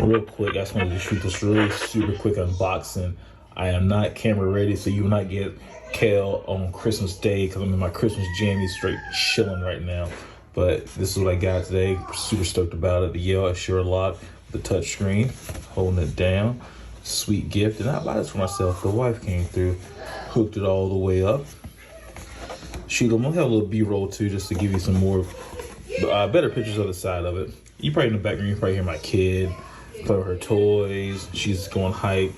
Real quick, I just wanted to shoot this really super quick unboxing. I am not camera ready, so you will not get Kel on Christmas Day because I'm in my Christmas jammies, straight chilling right now. But this is what I got today. Super stoked about it. The Yale Assure Lock, the touchscreen, holding it down. Sweet gift, and I bought this for myself. The wife came through, hooked it all the way up. Shoot, I'm gonna have a little B-roll too, just to give you some more better pictures of the side of it. You probably in the background, you probably hear my kid play with her toys. She's going hype.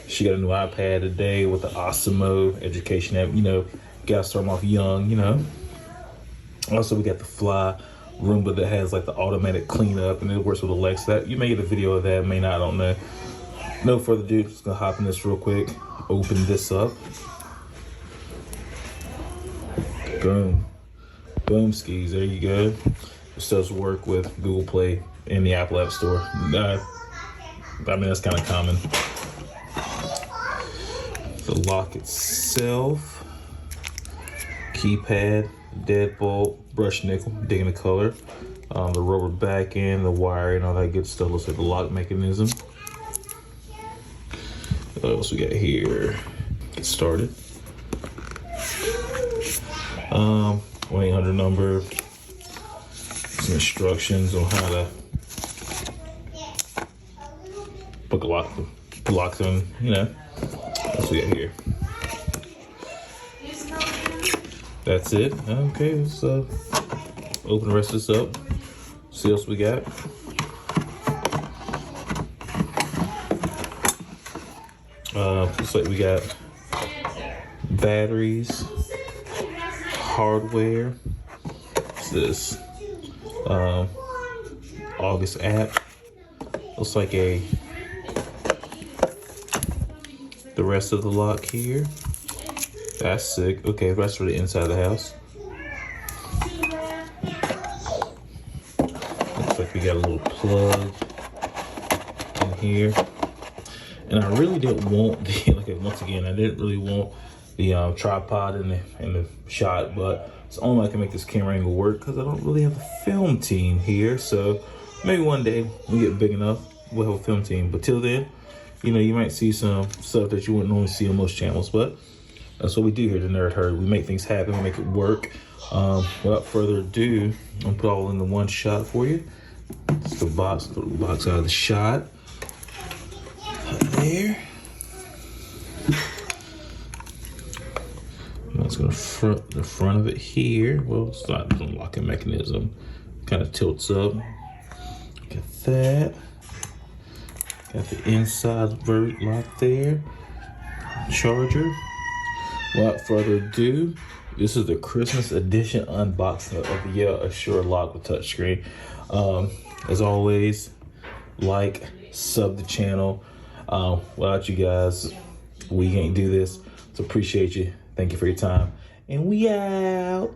She got a new iPad today with the Osmo education app. You know, gotta start them off young, you know. Also, we got the Fly Roomba that has like the automatic cleanup, and it works with Alexa. You may get a video of that, may not, I don't know. No further ado, just gonna hop in this real quick. Open this up. Boom. Boom skis, there you go. This does work with Google Play and the Apple App Store. I mean, that's kind of common. The lock itself, keypad, deadbolt, brush nickel, digging the color. The rubber back end, the wire, and all that good stuff. Looks like the lock mechanism. What else we got here? Get started. 1-800 number. Some instructions on how to put locks in, you know. What we got here? That's it. Okay, let's open the rest of this up. See what else we got. Looks like we got batteries, hardware. What's this? August app. Looks like the rest of the lock here. That's sick. Okay, that's for the inside of the house. Looks like we got a little plug in here. And I really didn't want the, like, once again, I didn't really want the tripod in the shot, but it's only I can make this camera angle work because I don't really have a film team here. So maybe one day when we get big enough, we'll have a film team. But till then, you know, you might see some stuff that you wouldn't normally see on most channels, but that's what we do here at aNerdHeard. We make things happen, we make it work. Without further ado, I'm gonna put it all into one shot for you. It's the box, throw the box out of the shot. There. That's gonna front the front of it here. Well, it's not the locking mechanism. Kind of tilts up. Got that. Got the inside vert lock there. Charger. Without further ado, this is the Christmas edition unboxing of the Yale Assure Lock Touchscreen. As always, like, sub the channel. Without you guys, we can't do this. So appreciate you. Thank you for your time. And we out.